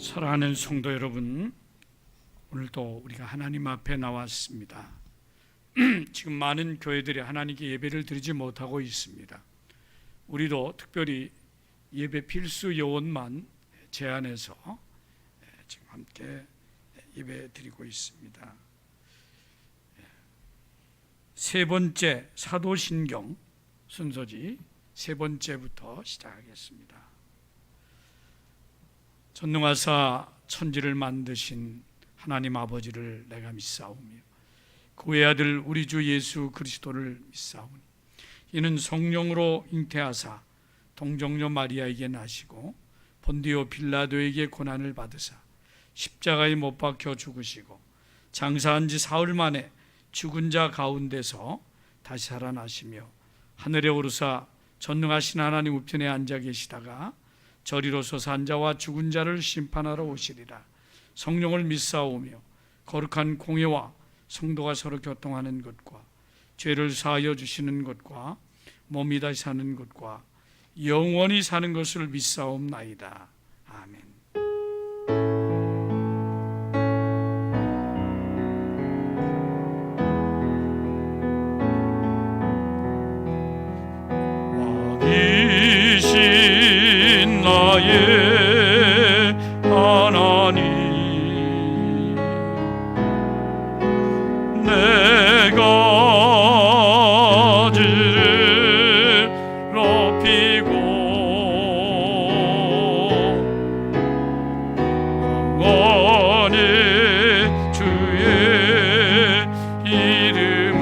사랑하는 성도 여러분, 오늘도 우리가 하나님 앞에 나왔습니다. 지금 많은 교회들이 하나님께 예배를 드리지 못하고 있습니다. 우리도 특별히 예배 필수 요원만 제한해서 지금 함께 예배 드리고 있습니다. 세 번째 사도신경 순서지 세 번째부터 시작하겠습니다. 전능하사 천지를 만드신 하나님 아버지를 내가 믿사오며 그의 아들 우리 주 예수 그리스도를 믿사오니 이는 성령으로 잉태하사 동정녀 마리아에게 나시고 본디오 빌라도에게 고난을 받으사 십자가에 못 박혀 죽으시고 장사한 지 사흘 만에 죽은 자 가운데서 다시 살아나시며 하늘에 오르사 전능하신 하나님 우편에 앉아 계시다가 저리로 솟은 자와 죽은 자를 심판하러 오시리라. 성령을 믿사오며 거룩한 공회와 성도가 서로 교통하는 것과 죄를 사하여 주시는 것과 몸이 다시 사는 것과 영원히 사는 것을 믿사옵나이다. 아멘. 왕이신 나의 하나님, 내가 지를 높이고 영원히 주의 이름을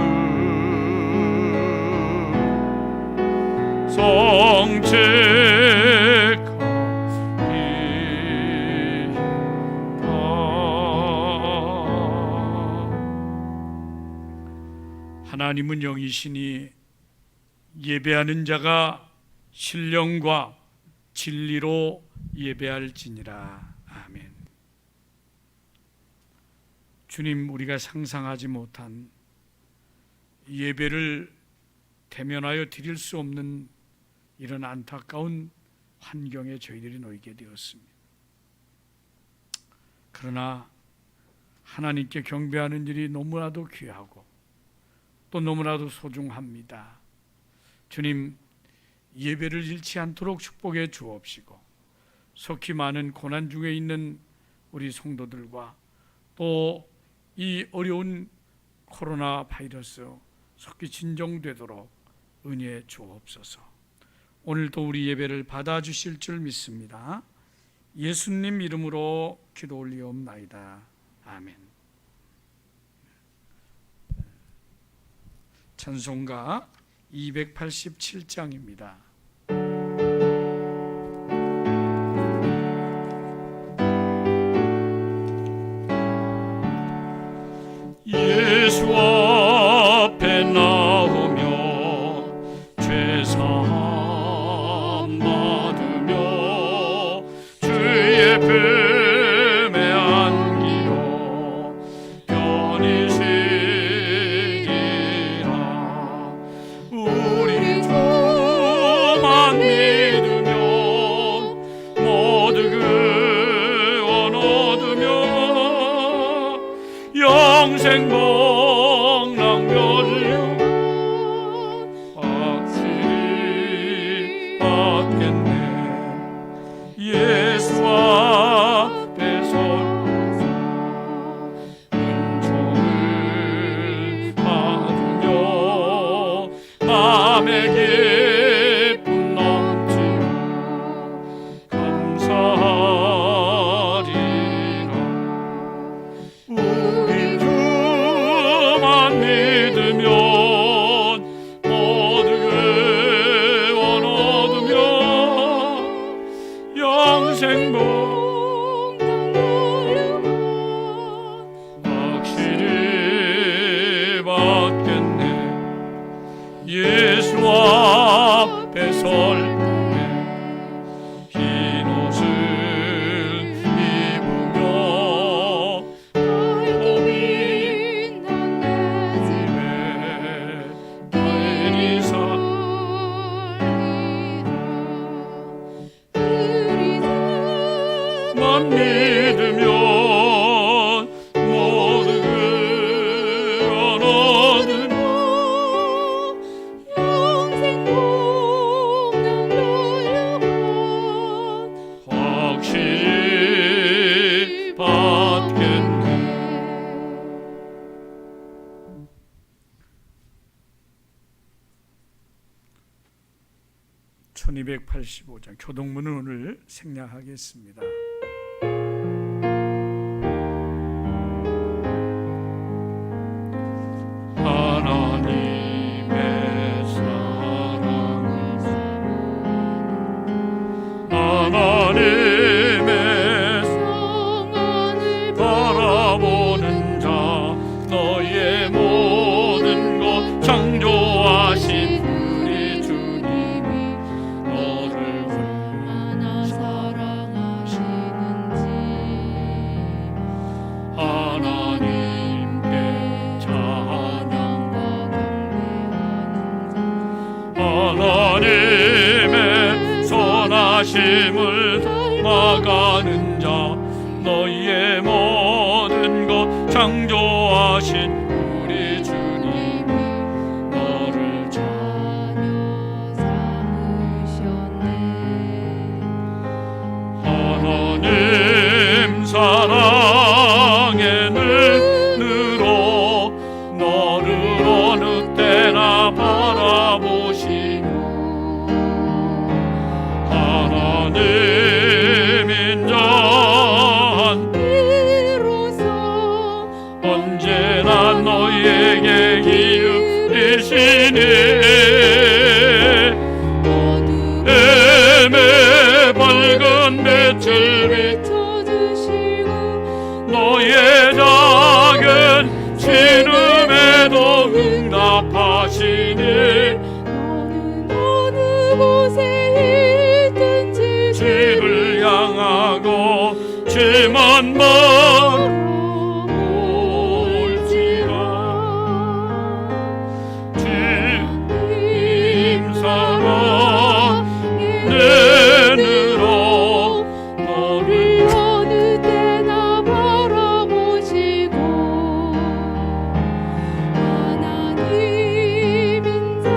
하나님은 영이시니 예배하는 자가 신령과 진리로 예배할지니라. 아멘. 주님, 우리가 상상하지 못한 예배를 대면하여 드릴 수 없는 이런 안타까운 환경에 저희들이 놓이게 되었습니다. 그러나 하나님께 경배하는 일이 너무나도 귀하고 또 너무나도 소중합니다. 주님, 예배를 잃지 않도록 축복해 주옵시고 속히 많은 고난 중에 있는 우리 성도들과 또 이 어려운 코로나 바이러스 속히 진정되도록 은혜해 주옵소서. 오늘도 우리 예배를 받아주실 줄 믿습니다. 예수님 이름으로 기도 올리옵나이다. 아멘. 찬송가 287장입니다. 예수 앞에 나오며 죄사함 받으며 주의 품에 안기어 편히 쉬리라. 우리 주만 믿으면 모두 구원 얻으며 영생 복락 멸류 확실히 받겠네. 예수 앞에 서서 은총을 받으며 맘에 기쁨 넘치며 감사하리라. 우리 주만 믿으면 모두 구원 얻으며 영생 복락 확실히 받겠네. 예수 앞에 설 때 흰 옷을 입으며 몸이 나의 사 우리 것만 믿으면 모든 걸 얻으며 영생 공양 돌려간 확실히 받겠네. 1285장 교동문은 오늘 생략하겠습니다. 하나님의 사랑을 하나님의 성안을 바라보는 자 너의 모든 것 창조하신 우리 주님이 너를 얼마나 사랑하시는지 하나님께 찬양과 하나님의 선하심을 닮아가는 자 너희의 모든 것 창조하신 우리 주님이 너를 자녀 삼으셨네. 하나님 사랑의 눈으로 너를 어느 때나 바라보시고 하나님 인자한 비로소 언제나 너희에게 기울이시니 어둠에 의 밝은 빛을 비춰주시고 너의 작은 신음에도 응답하시니 너는 어느 곳에 있든지 주를 향하고 주만 바라볼지라 주님 사랑 내 눈으로 너를 어느 때나 바라보시고 하나님 인자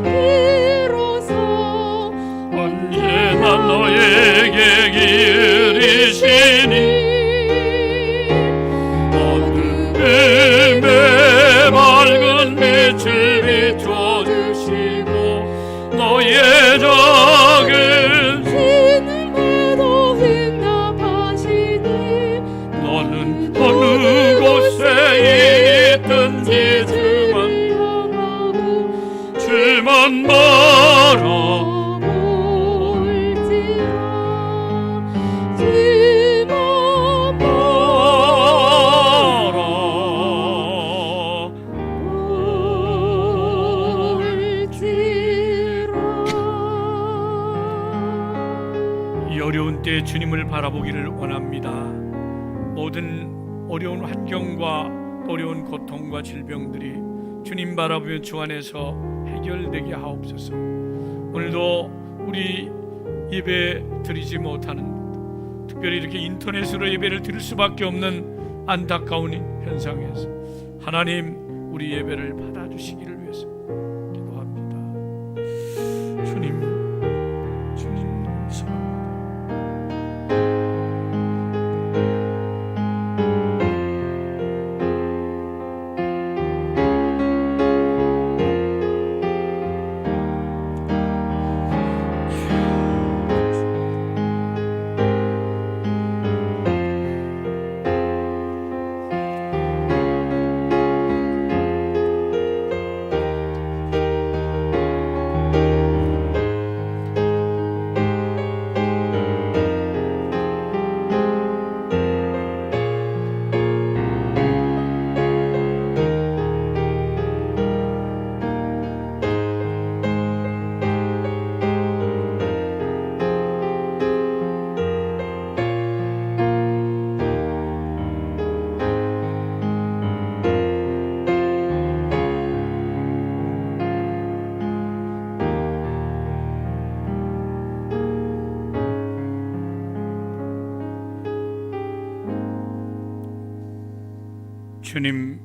비로소 언제나 너에게 기울이시니 어둠의 밝은 빛을 비춰주시고 너의 작은 신음에도 응답하시니 너는 어느 곳에 있든지 주만 바라볼지라 이 어려운 때에 주님을 바라보기를 원합니다. 모든 어려운 환경과 어려운 고통과 질병들이 주님 바라보며 주 안에서 해결되게 하옵소서. 오늘도 우리 예배 드리지 못하는, 특별히 이렇게 인터넷으로 예배를 드릴 수밖에 없는 안타까운 현상에서 하나님 우리 예배를 받아주시기를 위해서 기도합니다. 주님 감사합니다. 주님,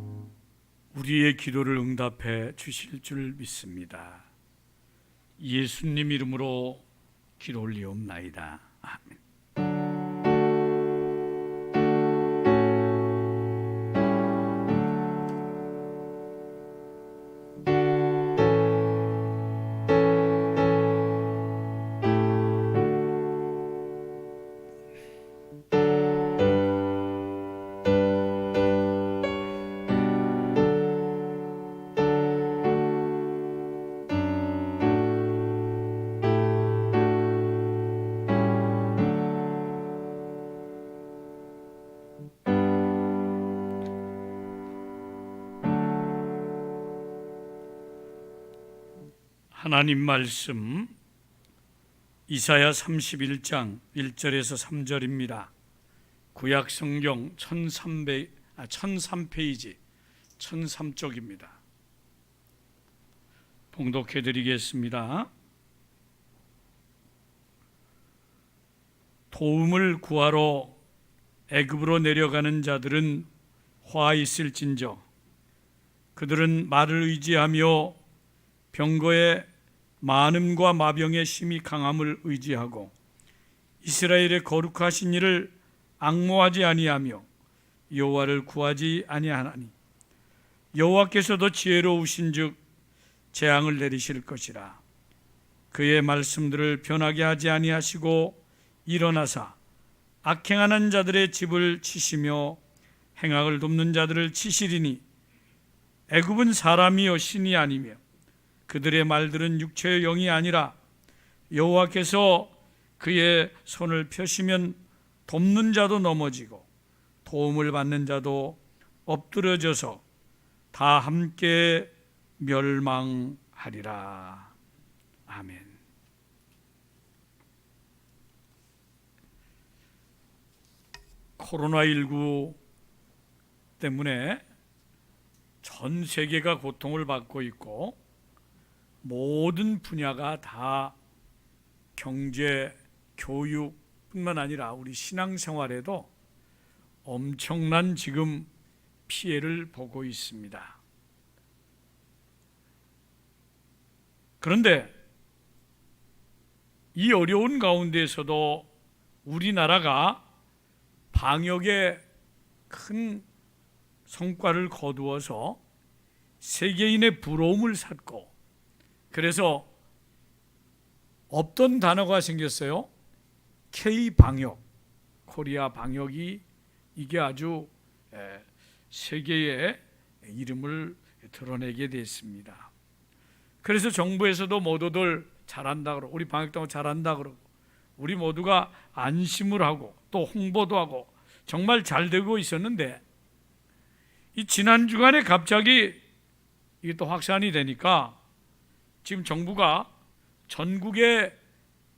우리의 기도를 응답해 주실 줄 믿습니다. 예수님 이름으로 기도 올리옵나이다. 아멘. 하나님 말씀 이사야 31장 1절에서 3절입니다. 구약 성경 1003페이지 1003쪽입니다. 봉독해 드리겠습니다. 도움을 구하러 애굽으로 내려가는 자들은 화 있을진저 그들은 말을 의지하며 병거의 많음과 마병의 심히 강함을 의지하고 이스라엘의 거룩하신 이를 앙모하지 아니하며 여호와를 구하지 아니하나니 여호와께서도 지혜로우신즉 재앙을 내리실 것이라. 그의 말씀들을 변하게 하지 아니하시고 일어나사 악행하는 자들의 집을 치시며 행악을 돕는 자들을 치시리니 애굽은 사람이요 신이 아니며 그들의 말들은 육체의 영이 아니라 여호와께서 그의 손을 펴시면 돕는 자도 넘어지고 도움을 받는 자도 엎드러져서 다 함께 멸망하리라. 아멘. 코로나19 때문에 전 세계가 고통을 받고 있고 모든 분야가 다 경제, 교육뿐만 아니라 우리 신앙생활에도 엄청난 지금 피해를 보고 있습니다. 그런데 이 어려운 가운데에서도 우리나라가 방역에 큰 성과를 거두어서 세계인의 부러움을 샀고, 그래서 없던 단어가 생겼어요. K-방역, 코리아 방역이 이게 아주 세계의 이름을 드러내게 됐습니다. 그래서 정부에서도 모두들 잘한다 그러고, 우리 방역당국 잘한다 그러고, 우리 모두가 안심을 하고 또 홍보도 하고 정말 잘 되고 있었는데, 이 지난 주간에 갑자기 이게 또 확산이 되니까 지금 정부가 전국에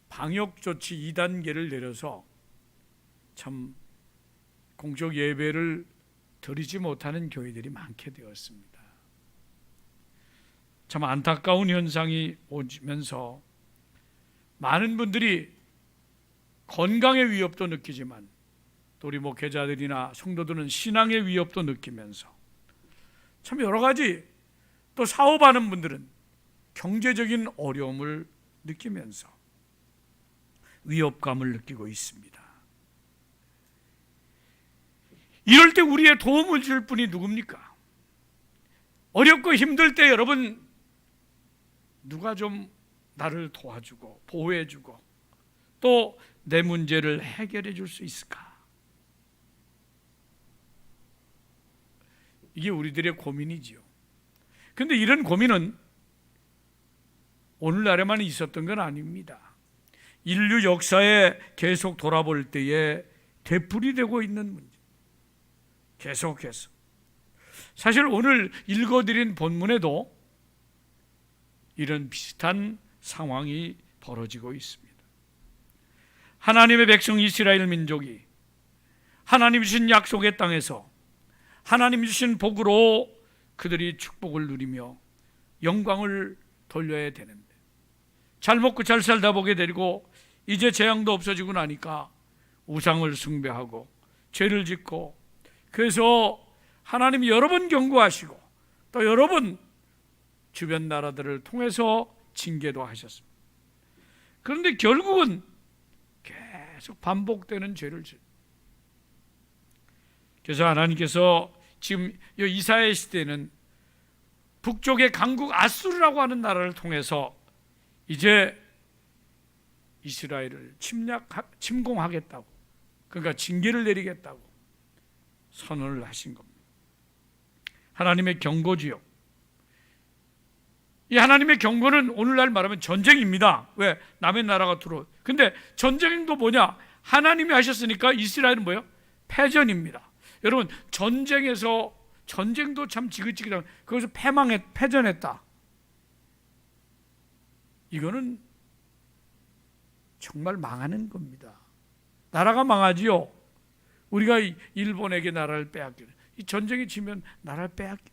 방역 조치 2단계를 내려서 참 공적 예배를 드리지 못하는 교회들이 많게 되었습니다. 참 안타까운 현상이 오면서 많은 분들이 건강의 위협도 느끼지만 또 우리 목회자들이나 성도들은 신앙의 위협도 느끼면서 참 여러 가지, 또 사업하는 분들은 경제적인 어려움을 느끼면서 위협감을 느끼고 있습니다. 이럴 때 우리의 도움을 줄 분이 누굽니까? 어렵고 힘들 때 여러분 누가 좀 나를 도와주고 보호해주고 또 내 문제를 해결해 줄 수 있을까? 이게 우리들의 고민이지요. 그런데 이런 고민은 오늘날에만 있었던 건 아닙니다. 인류 역사에 계속 돌아볼 때에 되풀이되고 있는 문제, 계속해서. 사실 오늘 읽어드린 본문에도 이런 비슷한 상황이 벌어지고 있습니다. 하나님의 백성 이스라엘 민족이 하나님 주신 약속의 땅에서 하나님 주신 복으로 그들이 축복을 누리며 영광을 돌려야 되는데, 잘 먹고 잘 살다 보게 되고 이제 재앙도 없어지고 나니까 우상을 숭배하고 죄를 짓고, 그래서 하나님이 여러 번 경고하시고 또 여러 번 주변 나라들을 통해서 징계도 하셨습니다. 그런데 결국은 계속 반복되는 죄를 지어요. 그래서 하나님께서 지금 이사야 시대에는 북쪽의 강국 아수르라고 하는 나라를 통해서 이제 이스라엘을 침공하겠다고, 그러니까 징계를 내리겠다고 선언을 하신 겁니다. 하나님의 경고지요. 이 하나님의 경고는 오늘날 말하면 전쟁입니다. 왜? 남의 나라가 들어오. 근데 전쟁도 뭐냐? 하나님이 하셨으니까 이스라엘은 뭐예요? 패전입니다. 여러분, 전쟁도 참 지긋지긋한, 거기서 패전했다. 이거는 정말 망하는 겁니다. 나라가 망하지요. 우리가 일본에게 나라를 빼앗기는, 이 전쟁이 지면 나라를 빼앗기.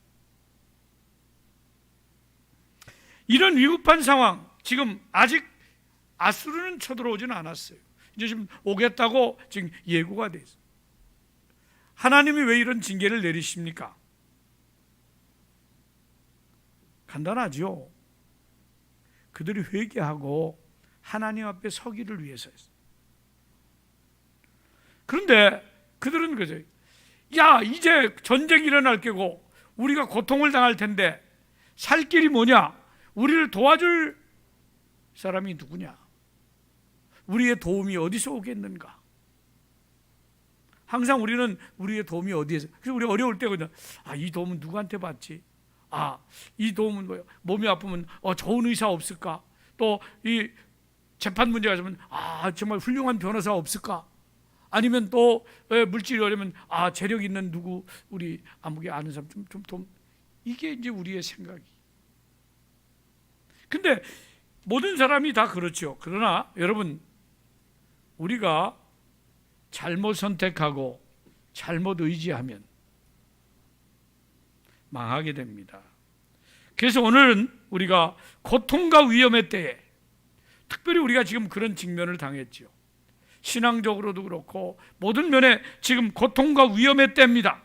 이런 위급한 상황, 지금 아직 아수르는 쳐들어오지는 않았어요. 이제 지금 오겠다고 지금 예고가 돼 있어요. 하나님이 왜 이런 징계를 내리십니까? 간단하죠. 그들이 회개하고 하나님 앞에 서기를 위해서였어요. 그런데 그들은 그죠. 야, 이제 전쟁이 일어날 게고 우리가 고통을 당할 텐데 살 길이 뭐냐? 우리를 도와줄 사람이 누구냐? 우리의 도움이 어디서 오겠는가? 항상 우리는 우리의 도움이 어디에서, 그래서 우리 어려울 때 그냥 이 도움은 누구한테 받지? 이 도움은 뭐야? 몸이 아프면 좋은 의사 없을까? 또 이 재판 문제가 있으면 정말 훌륭한 변호사 없을까? 아니면 또 물질이 어려면 재력 있는 누구, 우리 아무게 아는 사람 좀 이게 이제 우리의 생각이. 근데 모든 사람이 다 그렇죠. 그러나 여러분, 우리가 잘못 선택하고 잘못 의지하면 망하게 됩니다. 그래서 오늘은 우리가 고통과 위험의 때에, 특별히 우리가 지금 그런 직면을 당했죠. 신앙적으로도 그렇고 모든 면에 지금 고통과 위험의 때입니다.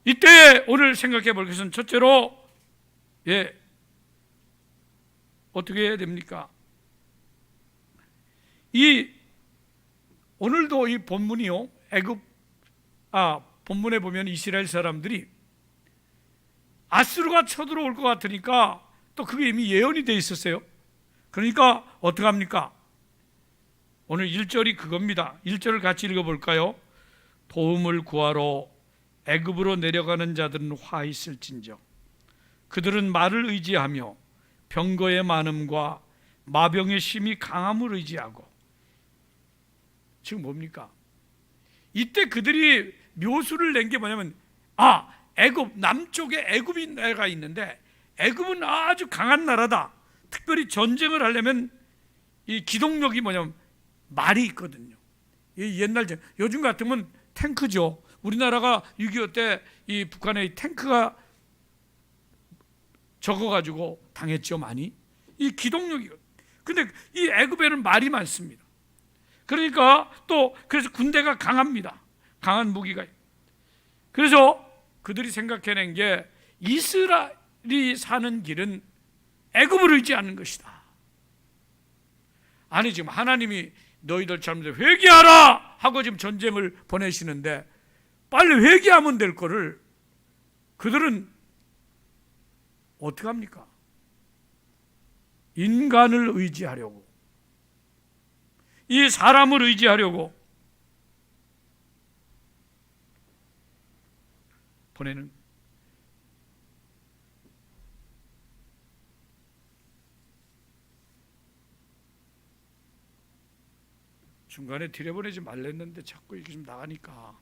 이때에 오늘 생각해 볼 것은 첫째로 어떻게 해야 됩니까? 오늘도 이 본문이요, 본문에 보면 이스라엘 사람들이 아수르가 쳐들어올 것 같으니까 또 그게 이미 예언이 돼 있었어요. 그러니까 어떡합니까? 오늘 1절이 그겁니다. 1절을 같이 읽어볼까요? 도움을 구하러 애굽으로 내려가는 자들은 화 있을진저 그들은 말을 의지하며 병거의 많음과 마병의 심히 강함을 의지하고. 지금 뭡니까? 이때 그들이 묘수를 낸 게 뭐냐면 애굽, 남쪽에 애굽이 나라가 있는데 애굽은 아주 강한 나라다. 특별히 전쟁을 하려면 이 기동력이 뭐냐면 말이 있거든요. 옛날 요즘 같으면 탱크죠. 우리나라가 6.25 때 이 북한의 탱크가 적어가지고 당했죠, 많이. 이 기동력이. 근데 이 애굽에는 말이 많습니다. 그러니까 그래서 군대가 강합니다. 강한 무기가. 그래서 그들이 생각해낸 게 이스라엘이 사는 길은 애굽을 의지하는 것이다. 아니, 지금 하나님이 너희들 잘못해 회개하라 하고 지금 전쟁을 보내시는데 빨리 회개하면 될 거를 그들은 어떻게 합니까? 인간을 의지하려고, 이 사람을 의지하려고 보내는. 중간에 들여보내지 말랬는데 자꾸 이렇게 좀 나가니까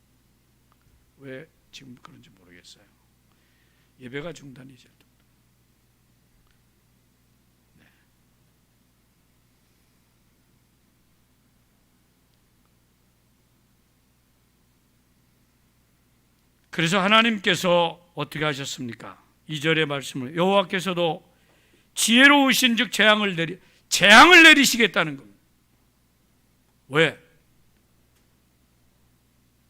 왜 지금 그런지 모르겠어요. 예배가 중단이죠. 네. 그래서 하나님께서 어떻게 하셨습니까? 2절의 말씀을, 여호와께서도 지혜로우신즉 재앙을 내리시겠다는 겁니다. 왜?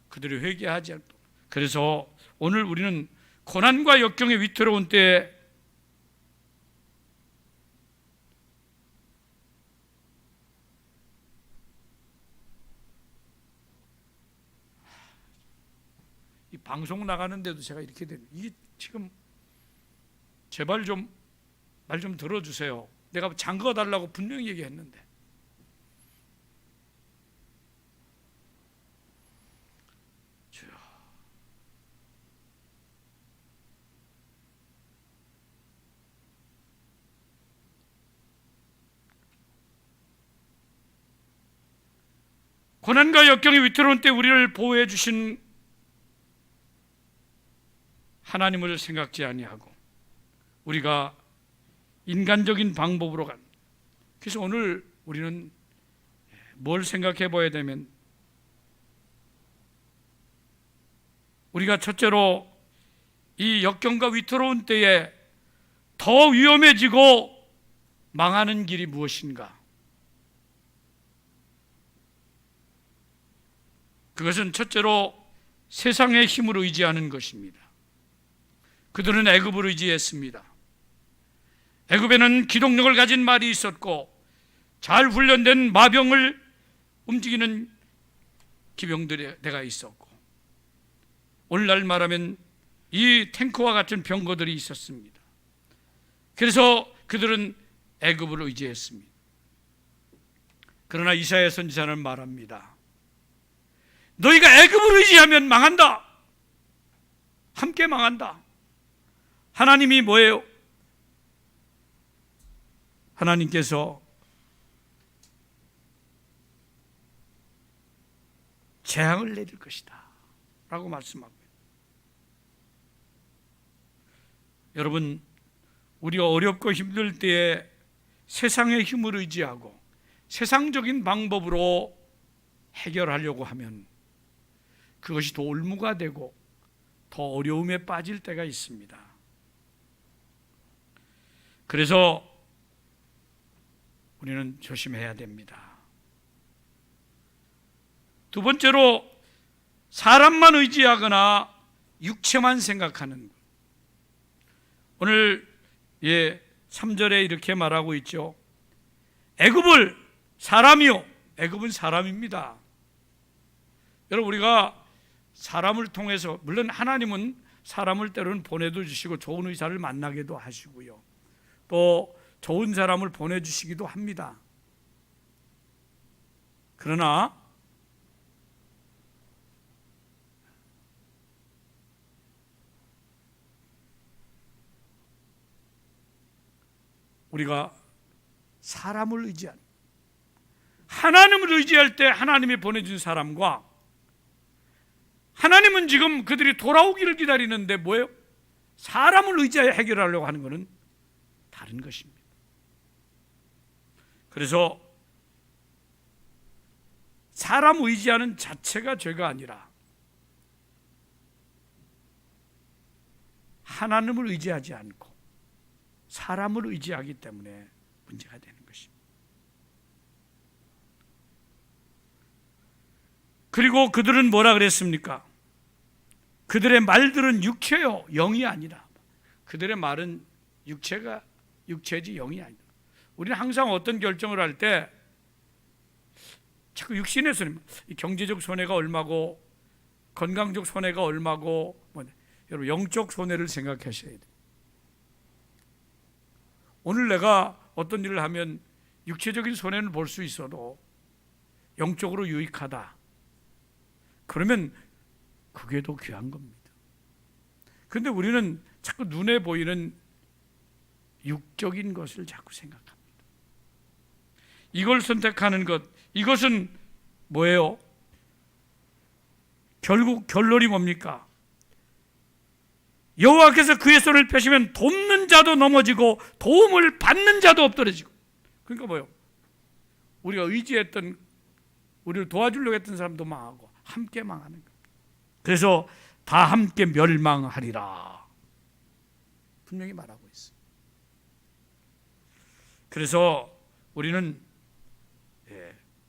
그들이 회개하지 않고. 그래서 오늘 우리는 고난과 역경의 위태로운 때에 이 방송 나가는데도 제가 이렇게 되는, 이게 지금 제발 좀 말 좀 들어주세요. 내가 잠궈 달라고 분명히 얘기했는데. 주여. 고난과 역경이 위태로운 때 우리를 보호해 주신 하나님을 생각지 아니하고 우리가 인간적인 방법으로 간. 그래서 오늘 우리는 뭘 생각해 봐야 되면, 우리가 첫째로 이 역경과 위태로운 때에 더 위험해지고 망하는 길이 무엇인가? 그것은 첫째로 세상의 힘을 의지하는 것입니다. 그들은 애굽을 의지했습니다. 애굽에는 기동력을 가진 말이 있었고 잘 훈련된 마병을 움직이는 기병대가 있었고, 오늘날 말하면 이 탱크와 같은 병거들이 있었습니다. 그래서 그들은 애굽을 의지했습니다. 그러나 이사야 선지자는 말합니다. 너희가 애굽을 의지하면 망한다. 함께 망한다. 하나님이 뭐예요? 하나님께서 재앙을 내릴 것이다 라고 말씀합니다. 여러분, 우리가 어렵고 힘들 때에 세상의 힘을 의지하고 세상적인 방법으로 해결하려고 하면 그것이 더 올무가 되고 더 어려움에 빠질 때가 있습니다. 그래서 우리는 조심해야 됩니다. 두 번째로, 사람만 의지하거나 육체만 생각하는 것. 오늘 3절에 이렇게 말하고 있죠. 애굽을 사람이요. 애굽은 사람입니다. 여러분, 우리가 사람을 통해서, 물론 하나님은 사람을 때로는 보내도 주시고 좋은 의사를 만나게도 하시고요, 또 좋은 사람을 보내주시기도 합니다. 그러나 우리가 사람을 의지한, 하나님을 의지할 때 하나님이 보내준 사람과, 하나님은 지금 그들이 돌아오기를 기다리는데 뭐예요? 사람을 의지하여 해결하려고 하는 것은 다른 것입니다. 그래서 사람 의지하는 자체가 죄가 아니라 하나님을 의지하지 않고 사람을 의지하기 때문에 문제가 되는 것입니다. 그리고 그들은 뭐라 그랬습니까? 그들의 말들은 육체요, 영이 아니라. 그들의 말은 육체지 영이 아니다. 우리는 항상 어떤 결정을 할 때 자꾸 육신의 손해, 경제적 손해가 얼마고 건강적 손해가 얼마고, 여러분 영적 손해를 생각하셔야 돼요. 오늘 내가 어떤 일을 하면 육체적인 손해는 볼 수 있어도 영적으로 유익하다, 그러면 그게 더 귀한 겁니다. 그런데 우리는 자꾸 눈에 보이는 육적인 것을 자꾸 생각합니다. 이걸 선택하는 것, 이것은 뭐예요? 결국 결론이 뭡니까? 여호와께서 그의 손을 펴시면 돕는 자도 넘어지고 도움을 받는 자도 엎드러지고. 그러니까 뭐예요? 우리가 의지했던, 우리를 도와주려고 했던 사람도 망하고 함께 망하는 거예요. 그래서 다 함께 멸망하리라 분명히 말하고 있어요. 그래서 우리는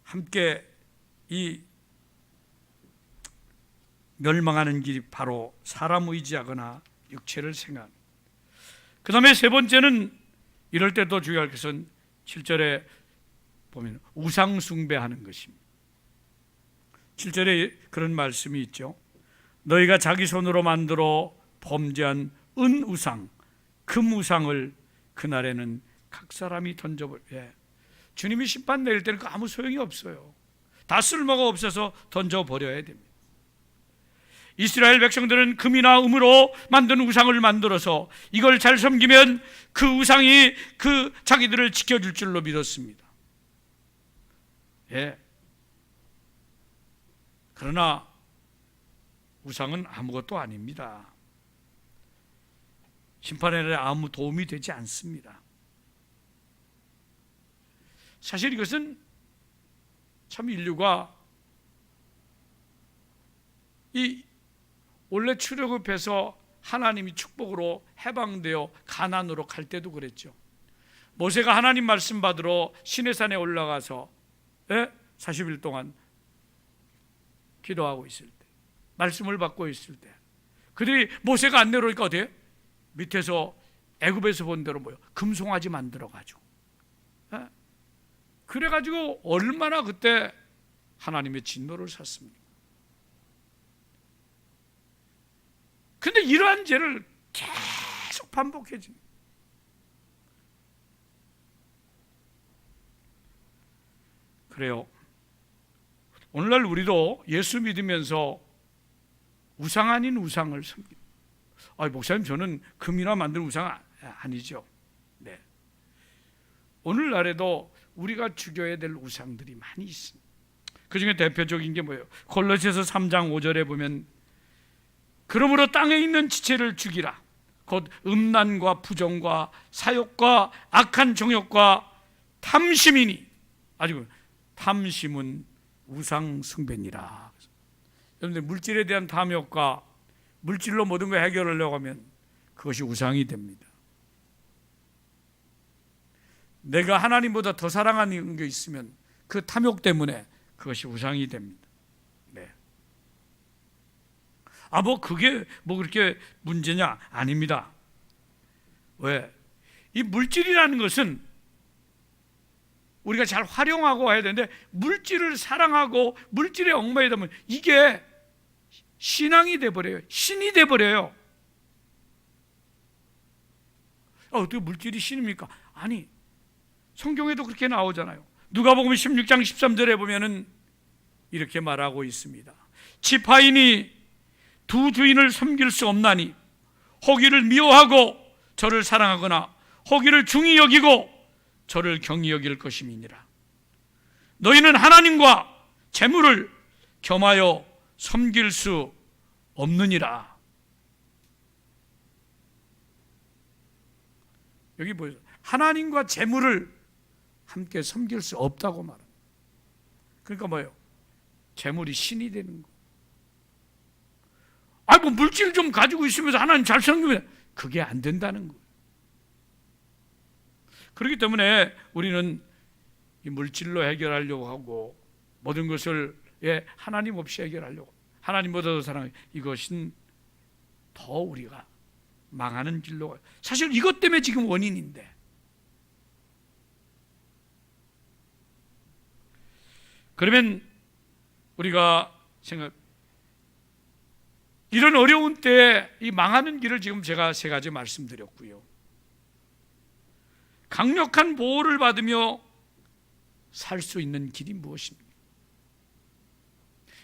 함께 이 멸망하는 길이 바로 사람 의지하거나 육체를 생각. 그 다음에 세 번째는 이럴 때 더 중요할 것은 7절에 보면 우상 숭배하는 것입니다. 7절에 그런 말씀이 있죠. 너희가 자기 손으로 만들어 범죄한 은우상, 금우상을 그날에는 각 사람이 던져버려. 주님이 심판 내릴 때는 아무 소용이 없어요. 다 쓸모가 없어서 던져버려야 됩니다. 이스라엘 백성들은 금이나 은으로 만든 우상을 만들어서 이걸 잘 섬기면 그 우상이 그 자기들을 지켜줄 줄로 믿었습니다. 그러나 우상은 아무것도 아닙니다. 심판에 아무 도움이 되지 않습니다. 사실 이것은 참 인류가 이 원래 출애굽해서 하나님이 축복으로 해방되어 가나안으로 갈 때도 그랬죠. 모세가 하나님 말씀 받으러 시내산에 올라가서 40일 동안 기도하고 있을 때, 말씀을 받고 있을 때, 그들이 모세가 안 내려오니까 어때요? 밑에서 애굽에서 본 대로 금송아지 만들어가지고, 그래가지고 얼마나 그때 하나님의 진노를 샀습니까? 근데 이러한 죄를 계속 반복해집니다. 그래요. 오늘날 우리도 예수 믿으면서 우상 아닌 우상을 섬깁니다. 목사님, 저는 금이나 만든 우상 아니죠. 네. 오늘날에도 우리가 죽여야 될 우상들이 많이 있습니다. 그 중에 대표적인 게 뭐예요? 골로새서 3장 5절에 보면 그러므로 땅에 있는 지체를 죽이라. 곧 음란과 부정과 사욕과 악한 정욕과 탐심이니. 아주 탐심은 우상 숭배니라. 여러분들, 물질에 대한 탐욕과 물질로 모든 걸 해결하려고 하면 그것이 우상이 됩니다. 내가 하나님보다 더 사랑하는 게 있으면 그 탐욕 때문에 그것이 우상이 됩니다. 네. 그게 그렇게 문제냐? 아닙니다. 왜? 이 물질이라는 것은 우리가 잘 활용하고 해야 되는데, 물질을 사랑하고 물질에 얽매이다 보면 이게 신앙이 돼버려요. 신이 돼버려요. 어떻게 물질이 신입니까? 아니, 성경에도 그렇게 나오잖아요. 누가복음 16장 13절에 보면은 이렇게 말하고 있습니다. 지파인이 두 주인을 섬길 수 없나니 호기를 미워하고 저를 사랑하거나 호기를 중히 여기고 저를 경히 여길 것임이니라. 너희는 하나님과 재물을 겸하여 섬길 수 없느니라. 여기 보세요. 하나님과 재물을 함께 섬길 수 없다고 말합니다. 그러니까 뭐예요? 재물이 신이 되는 거. 물질 좀 가지고 있으면서 하나님 잘 섬기면 그게 안 된다는 거예요. 그렇기 때문에 우리는 이 물질로 해결하려고 하고 모든 것을 하나님 없이 해결하려고, 하나님보다 더 사랑해, 이것은 더 우리가 망하는 길로 가요. 사실 이것 때문에 지금 원인인데, 그러면 우리가 이런 어려운 때에 이 망하는 길을 지금 제가 3가지 말씀드렸고요. 강력한 보호를 받으며 살 수 있는 길이 무엇입니까?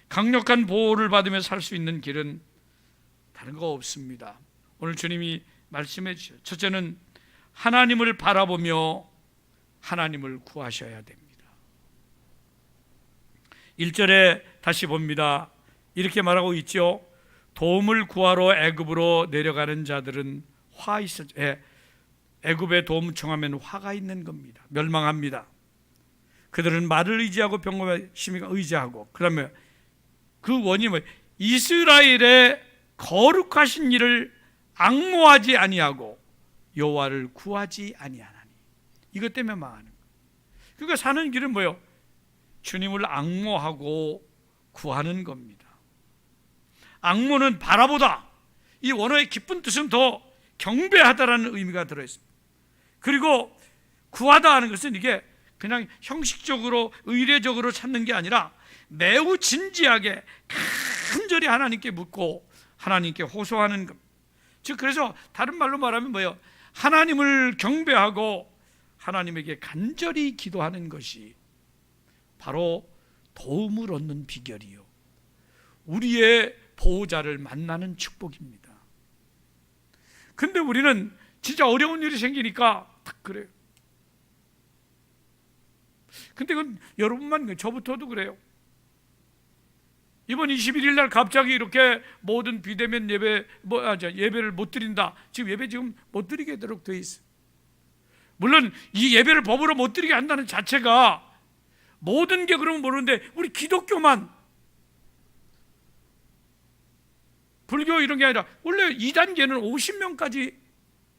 강력한 보호를 받으며 살 수 있는 길은 다른 거 없습니다. 오늘 주님이 말씀해 주셨어요. 첫째는 하나님을 바라보며 하나님을 구하셔야 됩니다. 1절에 다시 봅니다. 이렇게 말하고 있죠. 도움을 구하러 애굽으로 내려가는 자들은 애굽에 도움 청하면 화가 있는 겁니다. 멸망합니다. 그들은 말을 의지하고 병거에 심히 의지하고, 그러면 그 원인이 뭐예요? 이스라엘의 거룩하신 일을 앙모하지 아니하고 여호와를 구하지 아니하나니. 이것 때문에 망하는 거예요. 그러니까 사는 길은 뭐예요? 주님을 앙모하고 구하는 겁니다. 앙모는 바라보다. 이 원어의 깊은 뜻은 더 경배하다라는 의미가 들어있습니다. 그리고 구하다 하는 것은 이게 그냥 형식적으로 의례적으로 찾는 게 아니라 매우 진지하게 간절히 하나님께 묻고 하나님께 호소하는 것. 즉 그래서 다른 말로 말하면 뭐예요? 하나님을 경배하고 하나님에게 간절히 기도하는 것이 바로 도움을 얻는 비결이요, 우리의 보호자를 만나는 축복입니다. 근데 우리는 진짜 어려운 일이 생기니까 딱 그래요. 근데 그건 여러분만, 저부터도 그래요. 이번 21일 날 갑자기 이렇게 모든 비대면 예배를 못 드린다. 지금 예배 못 드리게 되도록 돼 있어요. 물론 이 예배를 법으로 못 드리게 한다는 자체가 모든 게 그러면 모르는데, 우리 기독교만, 불교 이런 게 아니라 원래 2단계는 50명까지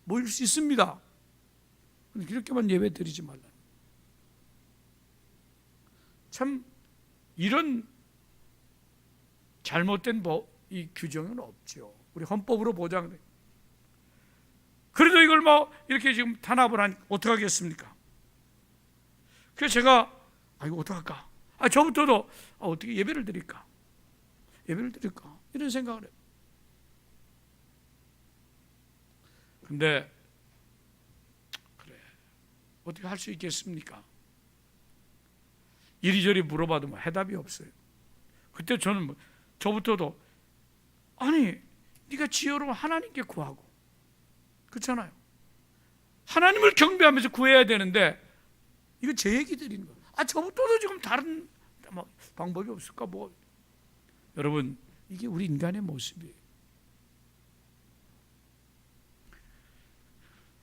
모일 수 있습니다. 그렇게만 예배 드리지 말라. 참 이런 잘못된 이 규정은 없죠. 우리 헌법으로 보장돼. 그래도 이걸 이렇게 지금 탄압을 하니 어떻게 하겠습니까? 그래서 제가 이거 어떡할까? 저부터도 어떻게 예배를 드릴까? 이런 생각을 해요. 근데 그래, 어떻게 할 수 있겠습니까? 이리저리 물어봐도 해답이 없어요. 그때 저는 저부터도 네가 지혜로운 하나님께 구하고, 그렇잖아요. 하나님을 경배하면서 구해야 되는데 이거 제 얘기 드리는 거예요. 저부터도 지금 다른 방법이 없을까? 여러분, 이게 우리 인간의 모습이에요.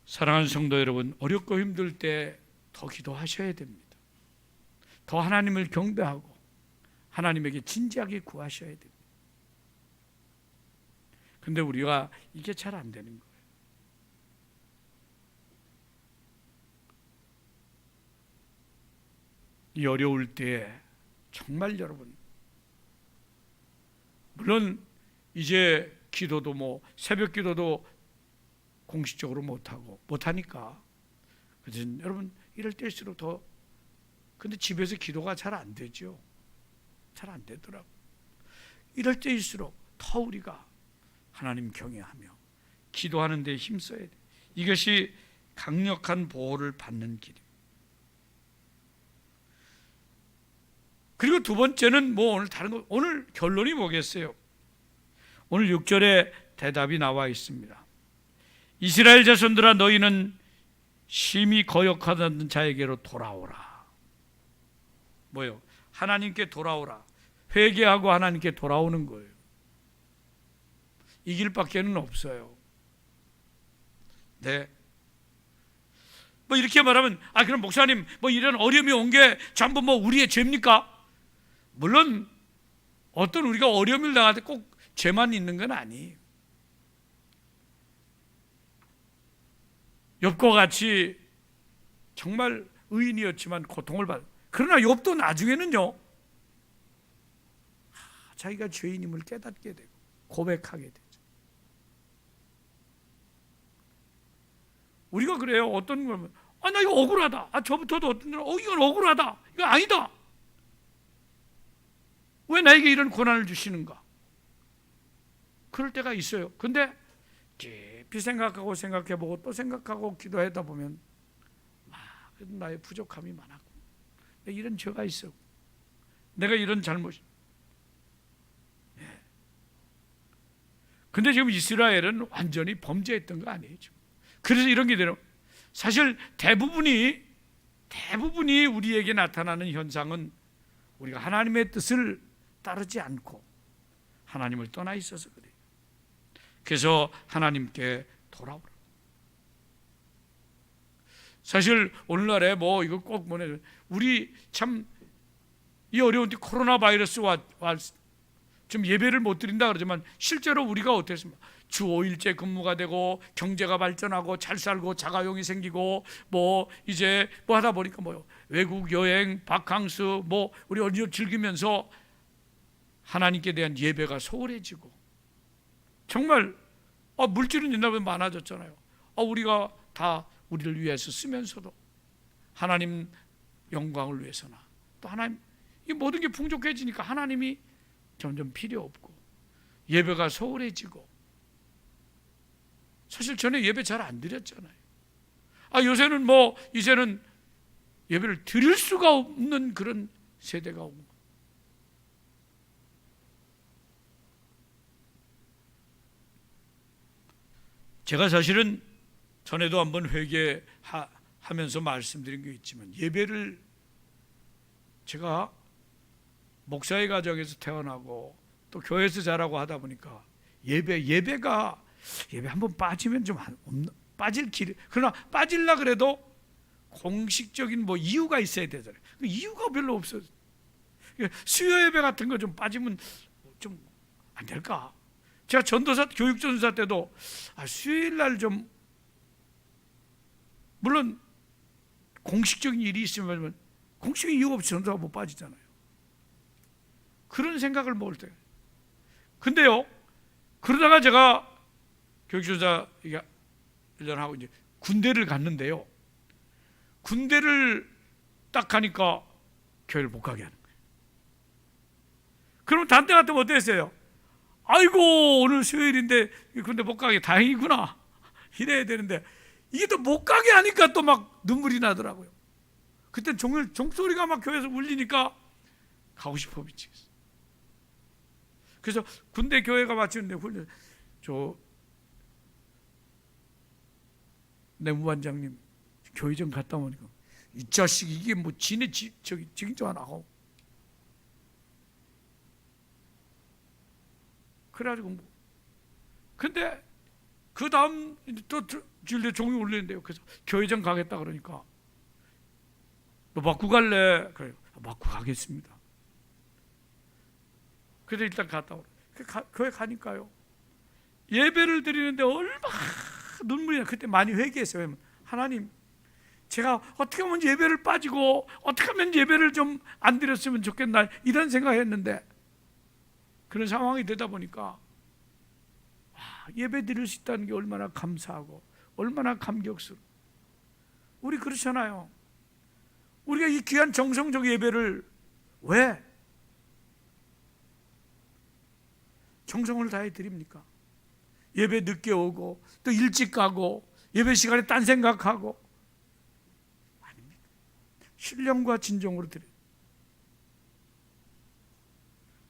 사랑하는 성도 여러분, 어렵고 힘들 때 더 기도하셔야 됩니다. 더 하나님을 경배하고 하나님에게 진지하게 구하셔야 됩니다. 근데 우리가 이게 잘 안 되는 거예요. 이 어려울 때에 정말 여러분, 물론 이제 기도도 새벽 기도도 공식적으로 못하니까, 그래서 여러분 이럴 때일수록 더, 근데 집에서 기도가 잘 안 되죠. 잘 안 되더라고. 이럴 때일수록 더 우리가 하나님 경외하며 기도하는 데 힘써야 돼. 이것이 강력한 보호를 받는 길입니다. 그리고 두 번째는 오늘 결론이 뭐겠어요? 오늘 6절에 대답이 나와 있습니다. 이스라엘 자손들아, 너희는 심히 거역하던 자에게로 돌아오라. 뭐요? 하나님께 돌아오라. 회개하고 하나님께 돌아오는 거예요. 이 길밖에는 없어요. 네. 이렇게 말하면, 그럼 목사님, 이런 어려움이 온 게 전부 우리의 죄입니까? 물론 어떤 우리가 어려움을 당할 때 꼭 죄만 있는 건 아니에요. 욥과 같이 정말 의인이었지만 고통을 그러나 욥도 나중에는요, 자기가 죄인임을 깨닫게 되고 고백하게 되죠. 우리가 그래요. 어떤 거면 나 이거 억울하다. 저부터도 어떤 사람 이건 억울하다. 이거 아니다. 왜 나에게 이런 고난을 주시는가? 그럴 때가 있어요. 근데 깊이 생각해보고 또 생각하고 기도하다 보면 나의 부족함이 많았고, 이런 죄가 있어, 내가 이런 잘못이. 근데 지금 이스라엘은 완전히 범죄했던 거 아니에요 지금. 그래서 이런 게 되는, 사실 대부분이 우리에게 나타나는 현상은 우리가 하나님의 뜻을 따르지 않고 하나님을 떠나 있어서 그래요. 그래서 하나님께 돌아오라. 사실 오늘날에 이거 꼭 우리 참 이 어려운데 코로나 바이러스와 좀 예배를 못 드린다 그러지만, 실제로 우리가 어땠습니까? 주 5일째 근무가 되고 경제가 발전하고 잘 살고 자가용이 생기고 이제 하다 보니까 외국 여행, 바캉스 우리 어디서 즐기면서 하나님께 대한 예배가 소홀해지고 정말 물질은 옛날보다 많아졌잖아요. 우리가 다 우리를 위해서 쓰면서도 하나님 영광을 위해서나 또 하나님, 이 모든 게 풍족해지니까 하나님이 점점 필요 없고 예배가 소홀해지고. 사실 전에 예배 잘 안 드렸잖아요. 요새는 이제는 예배를 드릴 수가 없는 그런 세대가 오고. 제가 사실은 전에도 한번 회개하면서 말씀드린 게 있지만, 예배를 제가 목사의 가정에서 태어나고 또 교회에서 자라고 하다 보니까 예배 한번 빠지면 좀 빠질 길이, 그러나 빠질라 그래도 공식적인 이유가 있어야 되잖아요. 그 이유가 별로 없어요. 수요 예배 같은 거 좀 빠지면 좀 안 될까? 제가 교육전도사 때도 수요일 날 좀, 물론 공식적인 일이 있으면 공식적인 이유가 없이 전도사가 못 빠지잖아요. 그런 생각을 먹을 때. 근데요, 그러다가 제가 교육전도사 1년 하고 이제 군대를 갔는데요, 군대를 딱 가니까 교회를 못 가게 하는 거예요. 그럼 단대 같으면 어땠어요? 아이고, 오늘 수요일인데 군대 못 가게, 다행이구나 이래야 되는데, 이게 또 못 가게 하니까 또 막 눈물이 나더라고요. 그때 종소리가 막 교회에서 울리니까 가고 싶어 미치겠어요. 그래서 군대 교회가 마치는데 훈련, 내무반장님 교회 좀 갔다 오니까, 이 자식 이게 지네 직인도 안 하고. 그래가지고 근데 그 다음 또 주일에 종이 울리는데요. 그래서 교회장 가겠다 그러니까, 너 맞고 갈래? 그래요. 맞고 가겠습니다. 그래서 일단 갔다 오라. 교회 가니까요, 예배를 드리는데 얼마나 눈물이 나. 그때 많이 회개했어요. 하나님, 제가 어떻게 하면 예배를 빠지고 어떻게 하면 예배를 좀 안 드렸으면 좋겠나, 이런 생각했는데, 그런 상황이 되다 보니까 예배 드릴 수 있다는 게 얼마나 감사하고 얼마나 감격스러워. 우리 그렇잖아요. 우리가 이 귀한 정성적 예배를 왜 정성을 다해 드립니까? 예배 늦게 오고 또 일찍 가고 예배 시간에 딴 생각하고. 아닙니다. 신령과 진정으로 드려요.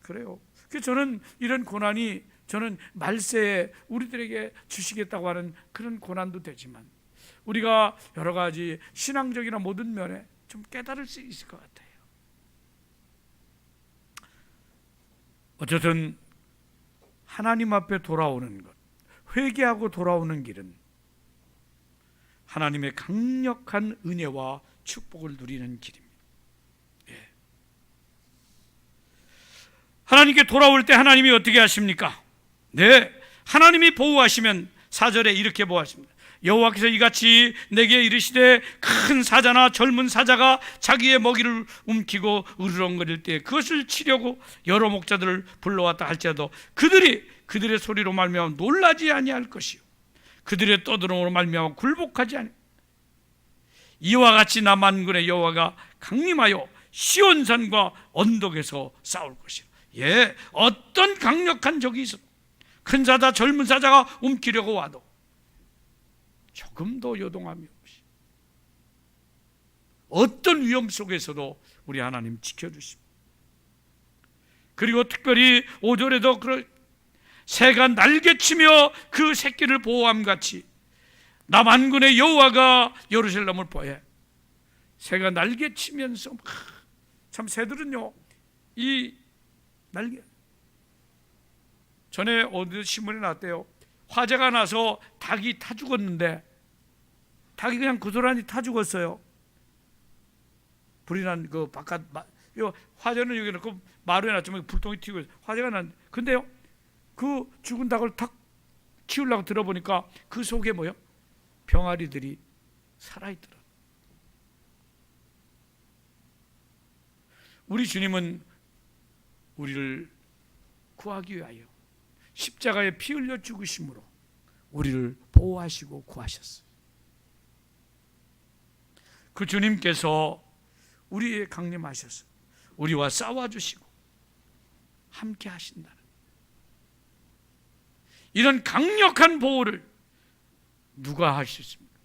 그래요. 그래서 저는 이런 고난이, 저는 말세에 우리들에게 주시겠다고 하는 그런 고난도 되지만, 우리가 여러 가지 신앙적이나 모든 면에 좀 깨달을 수 있을 것 같아요. 어쨌든 하나님 앞에 돌아오는 것, 회개하고 돌아오는 길은 하나님의 강력한 은혜와 축복을 누리는 길입니다. 하나님께 돌아올 때 하나님이 어떻게 하십니까? 네, 하나님이 보호하시면 4절에 이렇게 보호하십니다. 여호와께서 이같이 내게 이르시되, 큰 사자나 젊은 사자가 자기의 먹이를 움키고 으르렁거릴 때 그것을 치려고 여러 목자들을 불러왔다 할지라도 그들의 소리로 말미암아 놀라지 아니할 것이요, 그들의 떠들음으로 말미암아 굴복하지 아니. 이와 같이 나 만군의 여호와가 강림하여 시온산과 언덕에서 싸울 것이라. 어떤 강력한 적이 있어도, 큰 사자 젊은 사자가 움키려고 와도 조금도 요동함이 없이 어떤 위험 속에서도 우리 하나님 지켜주십니다. 그리고 특별히 5절에도 새가 날개치며 그 새끼를 보호함같이 나 만군의 여호와가 예루살렘을 보호해. 새가 날개치면서, 참 새들은요, 이 날개, 전에 어디 신문에 났대요. 화재가 나서 닭이 타 죽었는데, 닭이 그냥 고스란히 타 죽었어요. 불이 난 그 바깥, 화재는 여기 놓고 마루에 놨지만 불똥이 튀고 화재가 난. 근데요, 그 죽은 닭을 탁 키우려고 들어보니까 그 속에 뭐요? 병아리들이 살아있더라. 우리 주님은 우리를 구하기 위하여 십자가에 피 흘려 죽으심으로 우리를 보호하시고 구하셨어요. 그 주님께서 우리에 강림하셔서 우리와 싸워주시고 함께 하신다는 이런 강력한 보호를 누가 하셨습니까?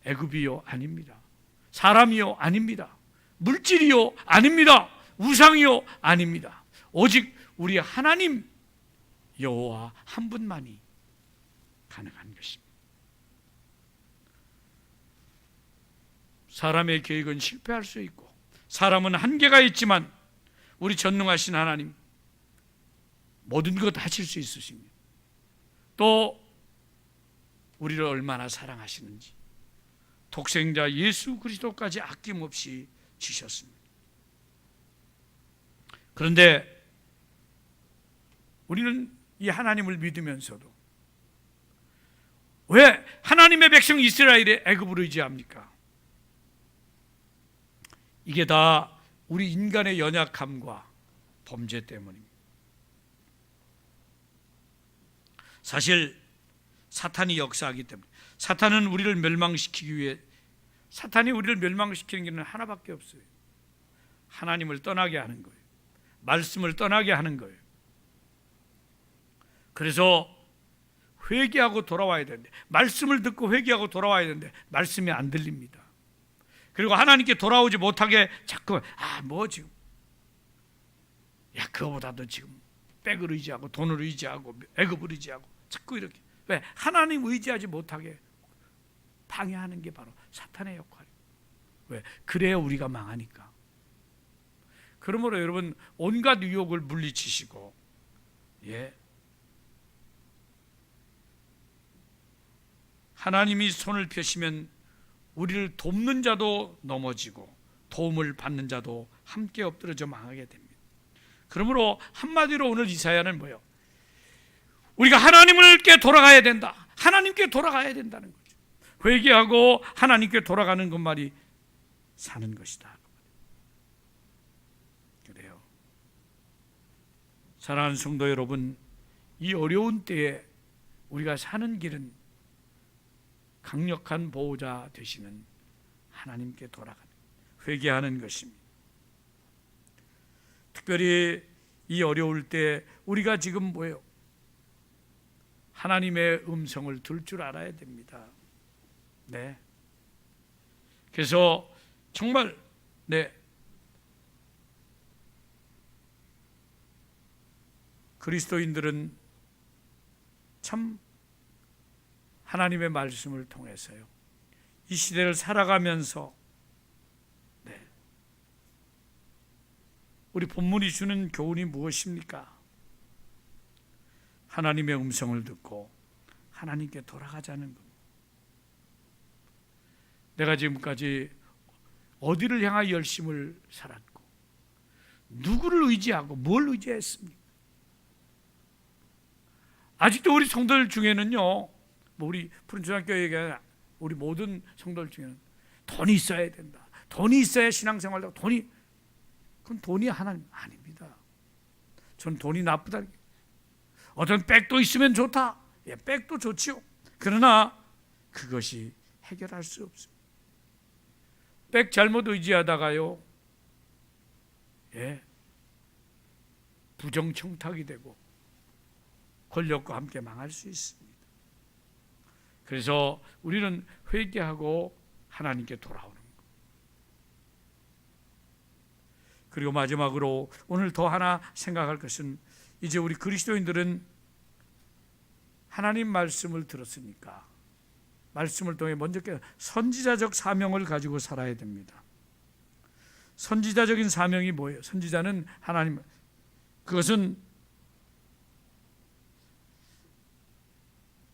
애굽이요? 아닙니다. 사람이요? 아닙니다. 물질이요? 아닙니다. 우상이요? 아닙니다. 오직 우리 하나님 여호와 한 분만이 가능한 것입니다. 사람의 계획은 실패할 수 있고 사람은 한계가 있지만 우리 전능하신 하나님 모든 것 하실 수 있으십니다. 또 우리를 얼마나 사랑하시는지 독생자 예수 그리스도까지 아낌없이 주셨습니다. 그런데 우리는 이 하나님을 믿으면서도 왜 하나님의 백성 이스라엘의 애굽을 의지합니까? 이게 다 우리 인간의 연약함과 범죄 때문입니다. 사실 사탄이 역사하기 때문에 사탄이 우리를 멸망시키는 길은 하나밖에 없어요. 하나님을 떠나게 하는 거예요. 말씀을 떠나게 하는 거예요. 그래서 회개하고 돌아와야 되는데 말씀을 듣고 회개하고 돌아와야 되는데 말씀이 안 들립니다. 그리고 하나님께 돌아오지 못하게 자꾸 지금 그거보다도 지금 백을 의지하고 돈을 의지하고 애굽을 의지하고 자꾸 이렇게 왜 하나님 의지하지 못하게 방해하는 게 바로 사탄의 역할이에요. 왜? 그래야 우리가 망하니까. 그러므로 여러분 온갖 유혹을 물리치시고 하나님이 손을 펴시면 우리를 돕는 자도 넘어지고 도움을 받는 자도 함께 엎드러져 망하게 됩니다. 그러므로 한마디로 오늘 이사야는 뭐예요? 우리가 하나님께 돌아가야 된다. 하나님께 돌아가야 된다는 거죠. 회개하고 하나님께 돌아가는 것만이 사는 것이다. 그래요. 사랑하는 성도 여러분, 이 어려운 때에 우리가 사는 길은 강력한 보호자 되시는 하나님께 돌아가는 회개하는 것입니다. 특별히 이 어려울 때 우리가 지금 뭐예요? 하나님의 음성을 들을 줄 알아야 됩니다. 네. 그래서 정말 그리스도인들은 참 하나님의 말씀을 통해서요. 이 시대를 살아가면서 우리 본문이 주는 교훈이 무엇입니까? 하나님의 음성을 듣고 하나님께 돌아가자는 겁니다. 내가 지금까지 어디를 향하여 열심을 살았고 누구를 의지하고 뭘 의지했습니까? 아직도 우리 성도들 중에는요, 우리 푸른초등학교에 우리 모든 성도들 중에는 돈이 있어야 된다. 돈이 있어야 신앙생활도 그건 돈이 하나님 아닙니다. 전 돈이 나쁘다. 어떤 백도 있으면 좋다. 백도 좋지요. 그러나 그것이 해결할 수 없습니다. 백 잘못 의지하다가요, 부정청탁이 되고 권력과 함께 망할 수 있습니다. 그래서 우리는 회개하고 하나님께 돌아오는 것. 그리고 마지막으로 오늘 더 하나 생각할 것은 이제 우리 그리스도인들은 하나님 말씀을 들었으니까 말씀을 통해 먼저 선지자적 사명을 가지고 살아야 됩니다. 선지자적인 사명이 뭐예요? 선지자는 하나님, 그것은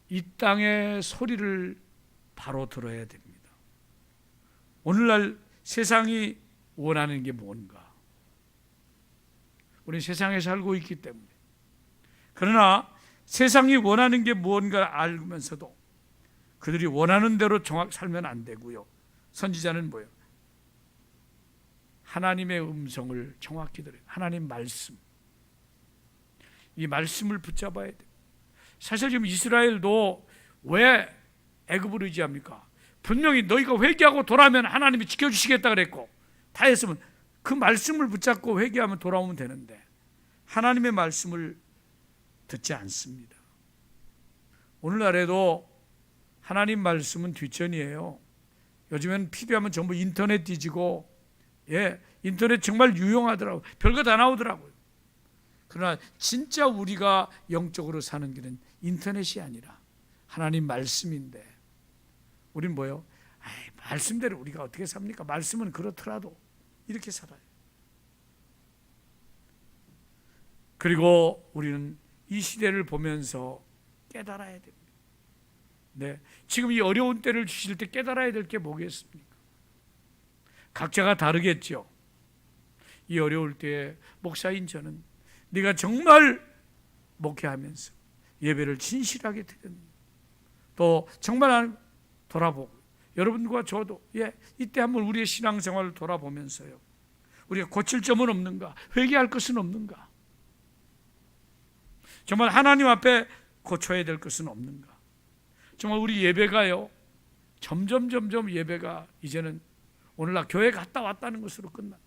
이 땅의 소리를 바로 들어야 됩니다. 오늘날 세상이 원하는 게 뭔가? 우리 세상에 살고 있기 때문에. 그러나 세상이 원하는 게 무언가 알면서도 그들이 원하는 대로 정확히 살면 안 되고요. 선지자는 뭐예요? 하나님의 음성을 정확히 들어요. 하나님 말씀. 이 말씀을 붙잡아야 돼요. 사실 지금 이스라엘도 왜 애굽을 의지합니까? 분명히 너희가 회개하고 돌아오면 하나님이 지켜주시겠다 그랬고, 다 했으면 그 말씀을 붙잡고 회개하면 돌아오면 되는데 하나님의 말씀을 듣지 않습니다. 오늘날에도 하나님 말씀은 뒷전이에요. 요즘에는 필요하면 전부 인터넷 뒤지고, 인터넷 정말 유용하더라고요. 별거 다 나오더라고요. 그러나 진짜 우리가 영적으로 사는 길은 인터넷이 아니라 하나님 말씀인데, 우린 뭐예요? 말씀대로 우리가 어떻게 삽니까? 말씀은 그렇더라도 이렇게 살아요. 그리고 우리는 이 시대를 보면서 깨달아야 됩니다. 네, 지금 이 어려운 때를 주실 때 깨달아야 될 게 뭐겠습니까? 각자가 다르겠죠. 이 어려울 때에 목사인 저는 네가 정말 목회하면서 예배를 진실하게 드렸는, 또 정말 돌아보고, 여러분과 저도 이때 한번 우리의 신앙생활을 돌아보면서요, 우리가 고칠 점은 없는가? 회개할 것은 없는가? 정말 하나님 앞에 고쳐야 될 것은 없는가? 정말 우리 예배가요, 점점 예배가 이제는 오늘날 교회 갔다 왔다는 것으로 끝나?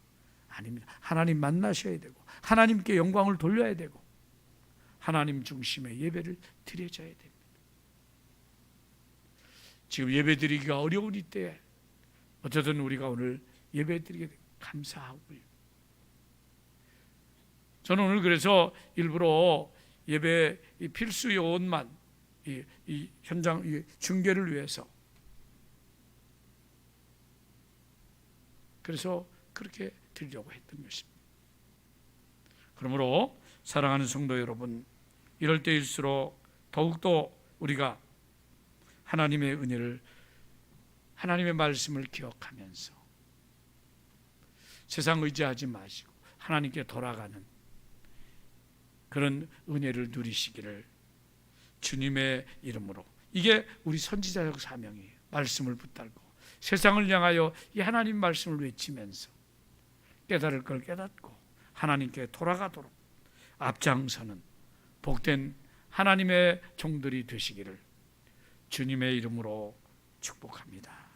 아닙니다. 하나님 만나셔야 되고, 하나님께 영광을 돌려야 되고, 하나님 중심의 예배를 드려져야 됩니다. 지금 예배 드리기가 어려운 이때에 어쨌든 우리가 오늘 예배 드리게 감사하고요. 저는 오늘 그래서 일부러 예배 필수 요원만 이 현장 중계를 위해서, 그래서 그렇게 드리려고 했던 것입니다. 그러므로 사랑하는 성도 여러분, 이럴 때일수록 더욱더 우리가 하나님의 은혜를, 하나님의 말씀을 기억하면서 세상 의지하지 마시고 하나님께 돌아가는 그런 은혜를 누리시기를 주님의 이름으로, 이게 우리 선지자적 사명이에요. 말씀을 붙들고 세상을 향하여 이 하나님 말씀을 외치면서 깨달을 걸 깨닫고 하나님께 돌아가도록 앞장서는 복된 하나님의 종들이 되시기를 주님의 이름으로 축복합니다.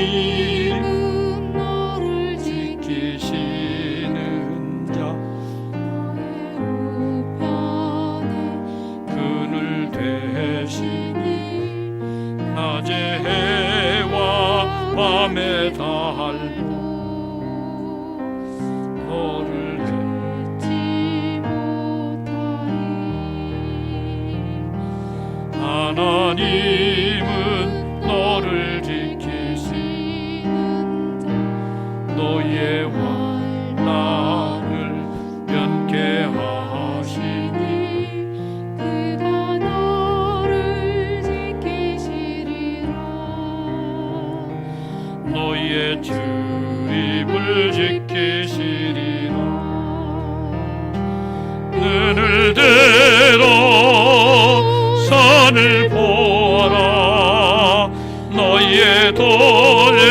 하나님은 너를 지키시는 자, 너의 우편에 그늘 되시니 낮에 해와 밤에 달도 너를 듣지 못하리. 하나님은 너를 지키시는 자, 너의 환난을 면케하시니 그가 너를 지키시리라. 너의 출입을 지키시리라. 눈을 들어 산을 보아라. 너의 돌림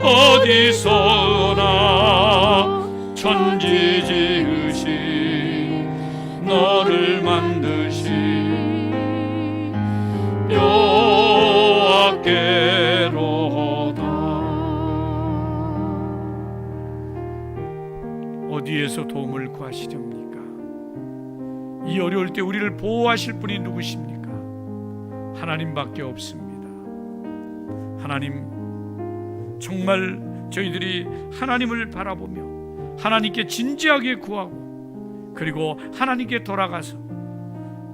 어디서나 천지 지으신 너를 만드신 여호와께로다. 어디에서 도움을 구하시렵니까? 이 어려울 때 우리를 보호하실 분이 누구십니까? 하나님밖에 없습니다. 하나님, 정말 저희들이 하나님을 바라보며 하나님께 진지하게 구하고, 그리고 하나님께 돌아가서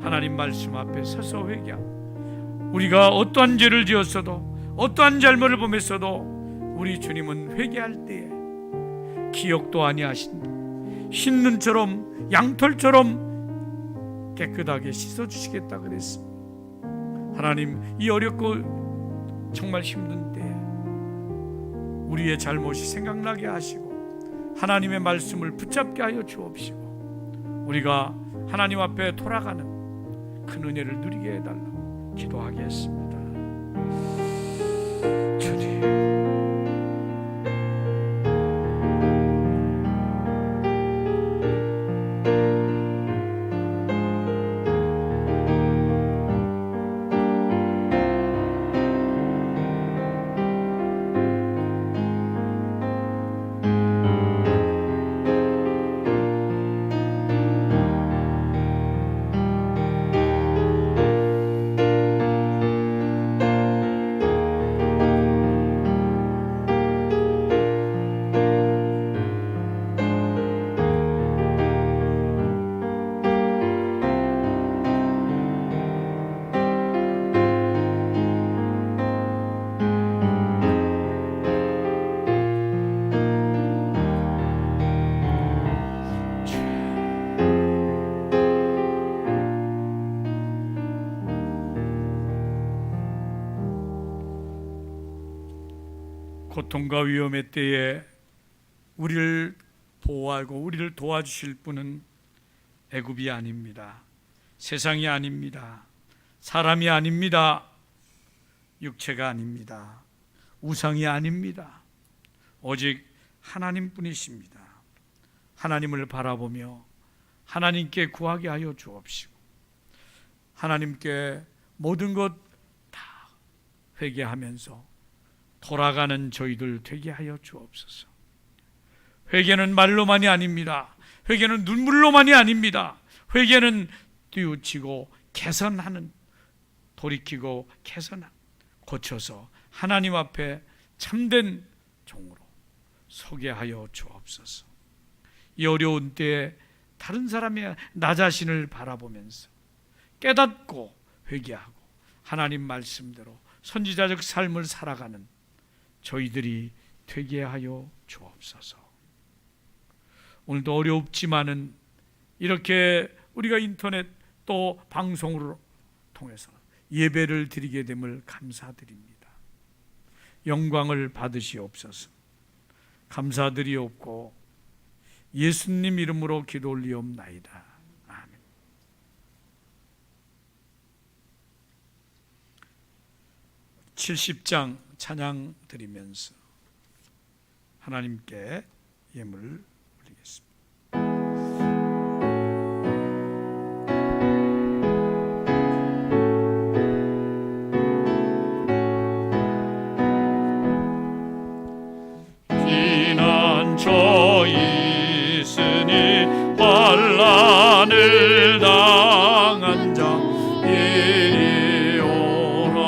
하나님 말씀 앞에 서서 회개하고, 우리가 어떠한 죄를 지었어도 어떠한 잘못을 범했어도 우리 주님은 회개할 때에 기억도 아니하신 흰 눈처럼 양털처럼 깨끗하게 씻어주시겠다 그랬습니다. 하나님, 이 어렵고 정말 힘든 때에 우리의 잘못이 생각나게 하시고 하나님의 말씀을 붙잡게 하여 주옵시고, 우리가 하나님 앞에 돌아가는 큰 은혜를 누리게 해달라고 기도하겠습니다. 주님, 고통과 위험의 때에 우리를 보호하고 우리를 도와주실 분은 애굽이 아닙니다. 세상이 아닙니다. 사람이 아닙니다. 육체가 아닙니다. 우상이 아닙니다. 오직 하나님뿐이십니다. 하나님을 바라보며 하나님께 구하게 하여 주옵시고 하나님께 모든 것 다 회개하면서 돌아가는 저희들 되게 하여 주옵소서. 회개는 말로만이 아닙니다. 회개는 눈물로만이 아닙니다. 회개는 뉘우치고 개선하는, 돌이키고 개선하는, 고쳐서 하나님 앞에 참된 종으로 서게 하여 주옵소서. 이 어려운 때에 다른 사람의 나 자신을 바라보면서 깨닫고 회개하고 하나님 말씀대로 선지자적 삶을 살아가는 저희들이 되게 하여 주옵소서. 오늘도 어렵지만은 이렇게 우리가 인터넷 또 방송으로 통해서 예배를 드리게 됨을 감사드립니다. 영광을 받으시옵소서. 감사드리옵고 예수님 이름으로 기도 올리옵나이다. 아멘. 70장 찬양 드리면서 하나님께 예물을 올리겠습니다. 피난처 있으니 환난을 당한 자 이리 오라.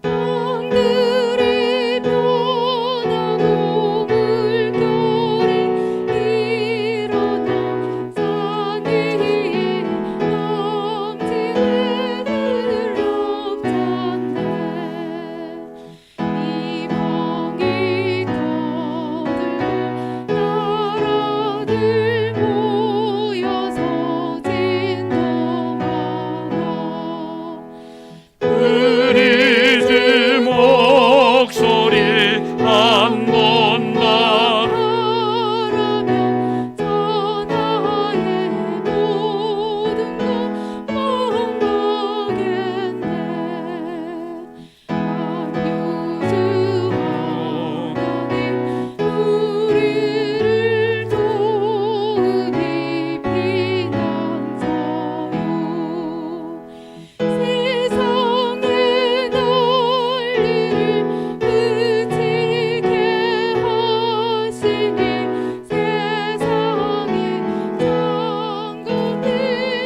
땅들이 변하고 물결이 일어나 산 위에 넘치는 럽찬데 이방이 터들고 나라들 모여서 진동하나 그리스 목소리 한 번 바라며 천하의 모든 것 망하겠네. 안유주 하나님 우리를 도우니 피난처요. 세상의 난리를 그치게 하시니 세상이 장군이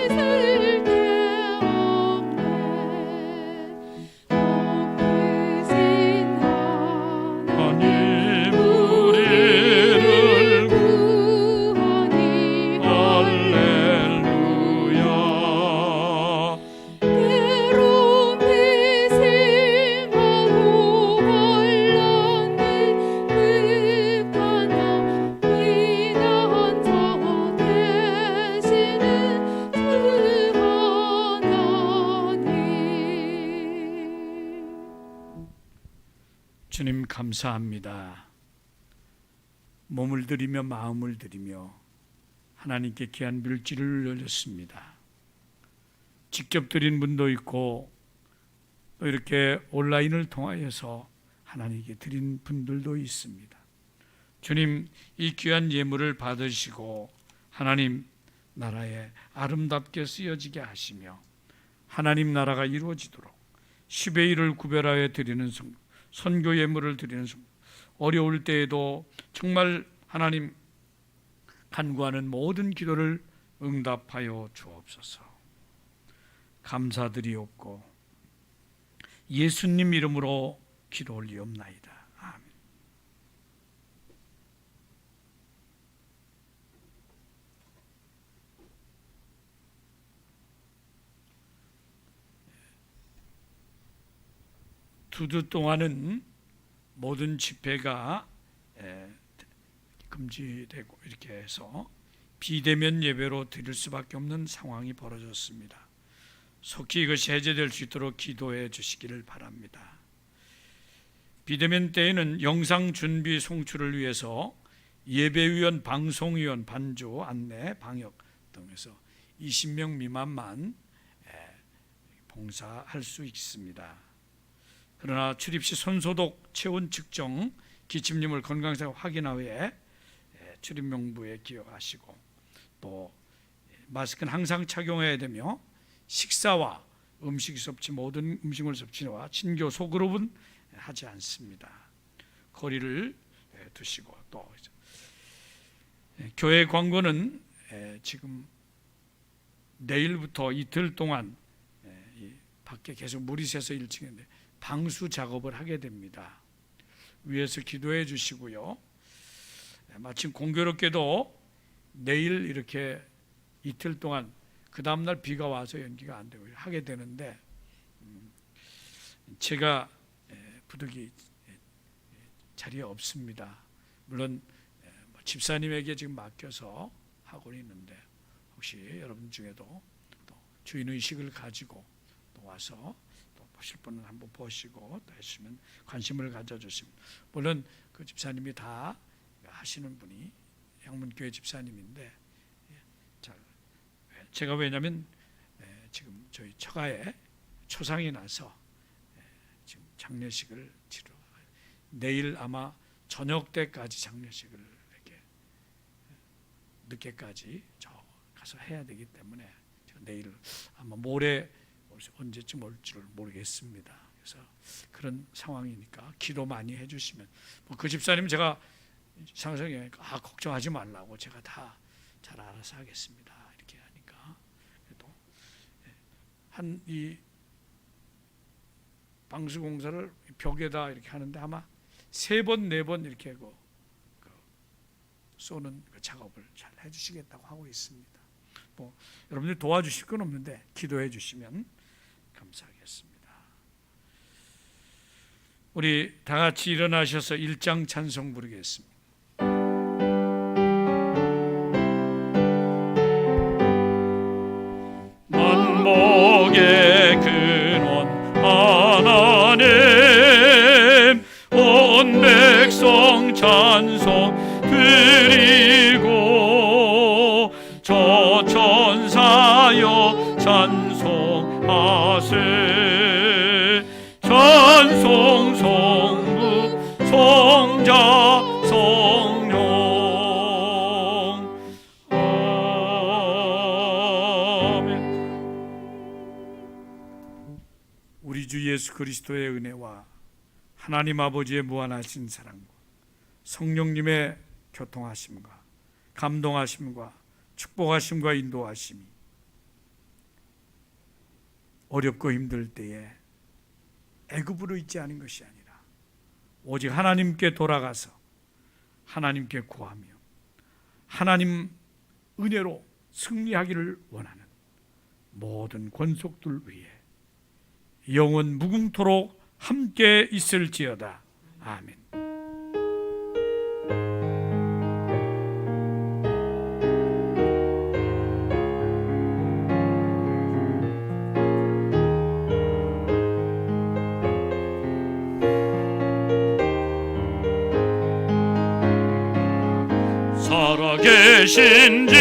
쓸데없네. 높으신 하나님 하나님 우리를 구하니 할렐루야. 괴로움 비심하고 환난을 극하나 피난처 되시는 주 하나님. 주님 감사합니다. 몸을 드리며 마음을 드리며 하나님께 귀한 물질을 올렸습니다. 직접 드린 분도 있고 또 이렇게 온라인을 통하여서 하나님께 드린 분들도 있습니다. 주님, 이 귀한 예물을 받으시고 하나님 나라에 아름답게 쓰여지게 하시며 하나님 나라가 이루어지도록 10의 1을 구별하여 드리는 성도, 선교 예물을 드리는 성도, 어려울 때에도 정말 하나님 간구하는 모든 기도를 응답하여 주옵소서. 감사드리옵고 예수님 이름으로 기도 올리옵나이다. 아멘. 두 주 동안은 모든 집회가 금지되고 이렇게 해서 비대면 예배로 드릴 수밖에 없는 상황이 벌어졌습니다. 속히 이것이 해제될 수 있도록 기도해 주시기를 바랍니다. 비대면 때에는 영상 준비 송출을 위해서 예배위원, 방송위원, 반주, 안내, 방역 등에서 20명 미만만 봉사할 수 있습니다. 그러나 출입 시 손소독, 체온 측정, 기침님을 건강상태 확인한 후에 출입 명부에 기억하시고 또 마스크는 항상 착용해야 되며 식사와 음식 섭취, 모든 음식물 섭취와 친교 소그룹은 하지 않습니다. 거리를 두시고 또 교회 광고는 지금 내일부터 이틀 동안 밖에 계속 물이 새서 1층인데 방수 작업을 하게 됩니다. 위에서 기도해 주시고요. 마침 공교롭게도 내일 이렇게 이틀 동안 그 다음날 비가 와서 연기가 안 되고 하게 되는데 제가 부득이 자리에 없습니다. 물론 집사님에게 지금 맡겨서 하고 있는데 혹시 여러분 중에도 또 주인의식을 가지고 또 와서 또 보실 분은 한번 보시고 또 하시면 관심을 가져주시면, 물론 그 집사님이 다 하시는 분이 양문교회 집사님인데 제가 왜냐하면 지금 저희 처가에 초상이 나서 지금 장례식을 치러 내일 아마 저녁 때까지 장례식을 이렇게 늦게까지 저 가서 해야 되기 때문에 제가 내일 아마 모레 언제쯤 올지를 모르겠습니다. 그래서 그런 상황이니까 기도 많이 해주시면 그 집사님 제가 상상해 걱정하지 말라고 제가 다 잘 알아서 하겠습니다. 이렇게 하니까 그래도 한 이 방수 공사를 벽에다 이렇게 하는데 아마 3번 4번 이렇게 그 쏘는 그 작업을 잘 해주시겠다고 하고 있습니다. 뭐 여러분들 도와주실 건 없는데 기도해 주시면 감사하겠습니다. 우리 다 같이 일어나셔서 1장 찬송 부르겠습니다. 만복의 근원 하나님, 온 백성 찬송 드리고 저 천사여 찬송하세. 찬송 성부 성자 성령. 아멘. 우리 주 예수 그리스도의 은혜와 하나님 아버지의 무한하신 사랑과 성령님의 교통하심과 감동하심과 축복하심과 인도하심이 어렵고 힘들 때에 애굽으로 있지 않은 것이 아니라 오직 하나님께 돌아가서 하나님께 구하며 하나님 은혜로 승리하기를 원하는 모든 권속들 위에 영원 무궁토록 함께 있을지어다. 아멘. 살아계신지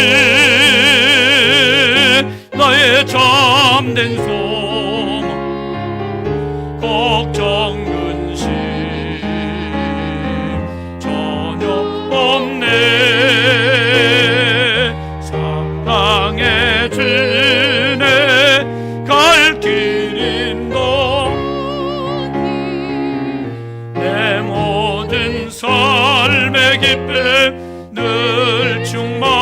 나의 참 참된 소망 걱정 근심 전혀 없네 사랑의 주네 갈 길인도 내 모든 삶의 기쁨 늘 충만하네